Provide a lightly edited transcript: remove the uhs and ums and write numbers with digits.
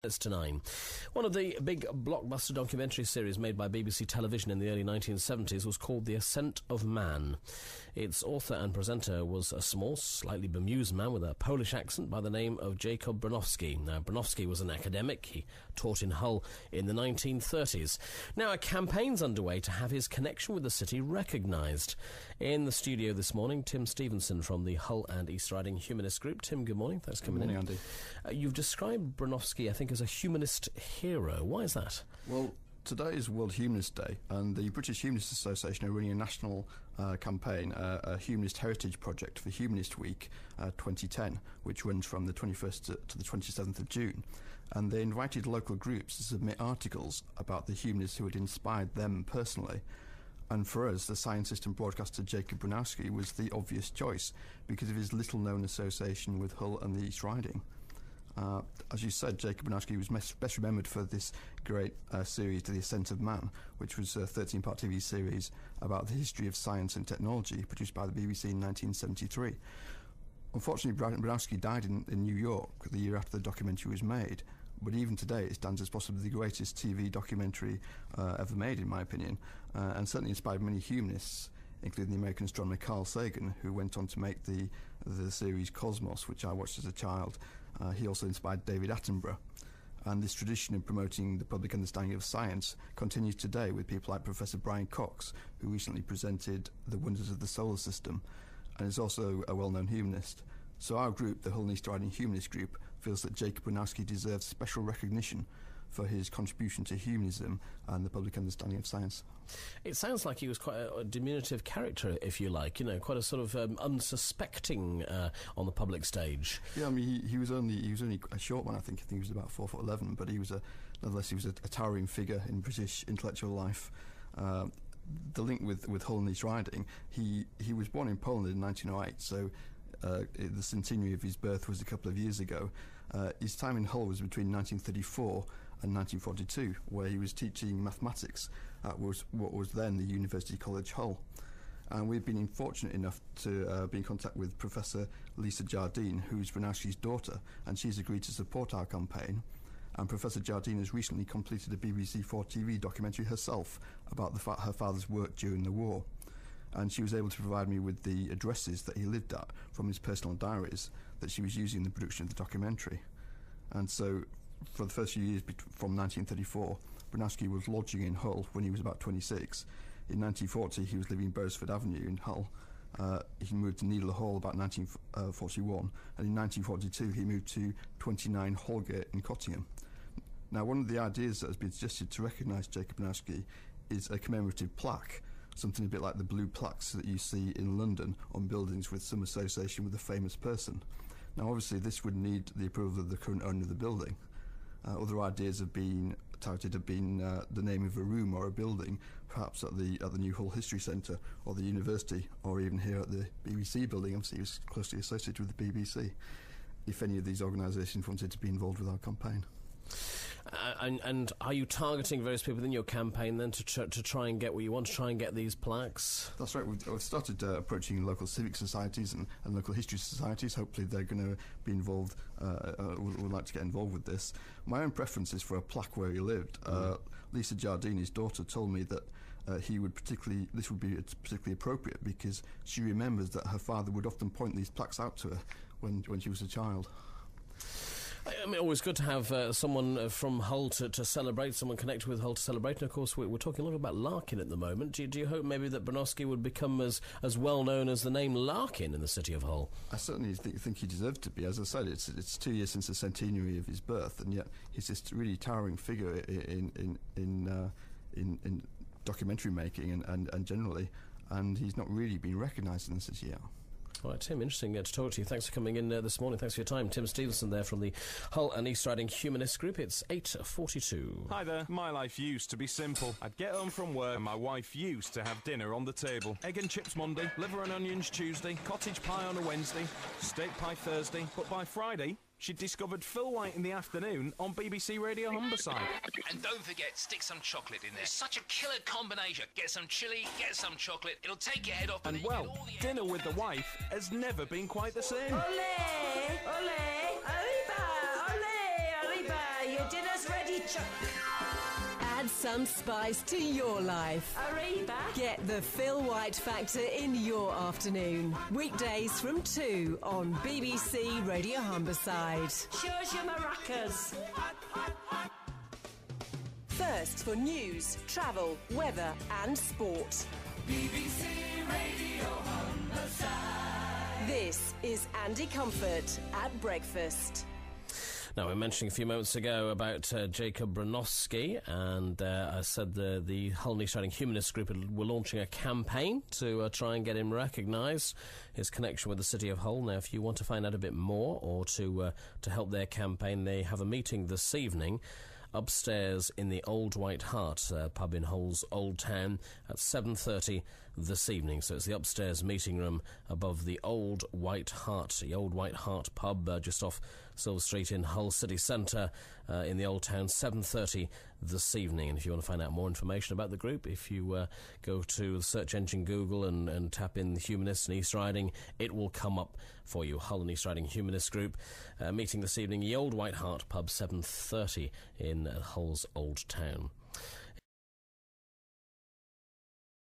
It's to 9. One of the big blockbuster documentary series made by BBC Television in the early 1970s was called The Ascent of Man. Its author and presenter was a small, slightly bemused man with a Polish accent by the name of Jacob Bronowski. Now, Bronowski was an academic. He taught in Hull in the 1930s. Now, a campaign's underway to have his connection with the city recognised. In the studio this morning, Tim Stephenson from the Hull and East Riding Humanist group. Tim, good morning. Thanks for coming in. Good morning, Andy. You've described Bronowski, I think, as a humanist hero. Why is that? Well, today is World Humanist Day, and the British Humanist Association are running a national campaign, a Humanist Heritage Project for Humanist Week 2010, which runs from the 21st to the 27th of June. And they invited local groups to submit articles about the humanists who had inspired them personally. And for us, the scientist and broadcaster Jacob Bronowski was the obvious choice because of his little-known association with Hull and the East Riding. As you said, Jacob Bronowski was best remembered for this great series, The Ascent of Man, which was a 13-part TV series about the history of science and technology, produced by the BBC in 1973. Unfortunately, Bronowski died in New York the year after the documentary was made, but even today it stands as possibly the greatest TV documentary ever made, in my opinion, and certainly inspired many humanists, including the American astronomer Carl Sagan, who went on to make the series Cosmos, which I watched as a child. He also inspired David Attenborough. And this tradition of promoting the public understanding of science continues today with people like Professor Brian Cox, who recently presented The Wonders of the Solar System, and is also a well-known humanist. So our group, the Hull and East Riding Humanist Group, feels that Jacob Bronowski deserves special recognition for his contribution to humanism and the public understanding of science. It sounds like he was quite a diminutive character, if you like, quite a sort of unsuspecting on the public stage. Yeah, I mean, he was only a short one. I think he was about 4'11", but nonetheless he was a towering figure in British intellectual life. The link with Hull and East Riding, he was born in Poland in 1908, so the centenary of his birth was a couple of years ago. His time in Hull was between 1934 and 1942, where he was teaching mathematics at what was then the University College Hull. And we've been fortunate enough to be in contact with Professor Lisa Jardine, who's Bronowski's daughter, and she's agreed to support our campaign. And Professor Jardine has recently completed a BBC 4 TV documentary herself about her father's work during the war. And she was able to provide me with the addresses that he lived at from his personal diaries that she was using in the production of the documentary. And so, for the first few years from 1934, Bronowski was lodging in Hull when he was about 26. In 1940, he was living in Beresford Avenue in Hull. He moved to Needle Hall about 1941, and in 1942 he moved to 29 Holgate in Cottingham. Now, one of the ideas that has been suggested to recognise Jacob Bronowski is a commemorative plaque, something a bit like the blue plaques that you see in London on buildings with some association with a famous person. Now, obviously, this would need the approval of the current owner of the building. Other ideas have been touted have been the name of a room or a building, perhaps at the New Hull History Centre or the university, or even here at the BBC building. Obviously, he was closely associated with the BBC. If any of these organisations wanted to be involved with our campaign. And are you targeting various people in your campaign then to try and get what you want, to try and get these plaques? That's right. We've started approaching local civic societies and local history societies. Hopefully they're going to be involved, would like to get involved with this. My own preference is for a plaque where he lived. Lisa Jardine, his daughter, told me that this would be particularly appropriate because she remembers that her father would often point these plaques out to her when she was a child. I mean, always good to have someone from Hull to celebrate, someone connected with Hull to celebrate. And of course, we're talking a lot about Larkin at the moment. Do you hope maybe that Bronowski would become as well known as the name Larkin in the city of Hull? I certainly think he deserves to be. As I said, it's 2 years since the centenary of his birth, and yet he's this really towering figure in documentary making and generally, and he's not really been recognised in the city yet. All right, Tim, interesting to talk to you. Thanks for coming in this morning. Thanks for your time. Tim Stephenson there from the Hull and East Riding Humanist Group. It's 8:42. Hi there. My life used to be simple. I'd get home from work and my wife used to have dinner on the table. Egg and chips Monday, liver and onions Tuesday, cottage pie on a Wednesday, steak pie Thursday. But by Friday, she discovered Phil White in the afternoon on BBC Radio Humberside. And don't forget, stick some chocolate in there. It's such a killer combination. Get some chilli, get some chocolate. It'll take your head off. And well, dinner with the wife has never been quite the same. Ole! Ole! Arriba! Ole! Arriba! You dinner's ready, Chuck. Add some spice to your life. Arriba. Get the Phil White Factor in your afternoon. Weekdays from 2 on BBC Radio Humberside. Shows your maracas. First for news, travel, weather and sport. BBC Radio Humberside. This is Andy Comfort at breakfast. Now, we were mentioning a few moments ago about Jacob Bronowski, and I said the Hull and East Riding Humanist group were launching a campaign to try and get him recognised, his connection with the city of Hull. Now, if you want to find out a bit more or to help their campaign, they have a meeting this evening upstairs in the Old White Hart pub in Hull's Old Town at 7:30 this evening. So it's the upstairs meeting room above the Old White Hart pub just off Silver Street in Hull City Centre in the Old Town, 7:30 this evening. And if you want to find out more information about the group, if you go to the search engine Google and tap in the Humanists and East Riding, it will come up for you. Hull and East Riding Humanist Group meeting this evening, the Old White Hart pub, 7:30 in Hull's Old Town.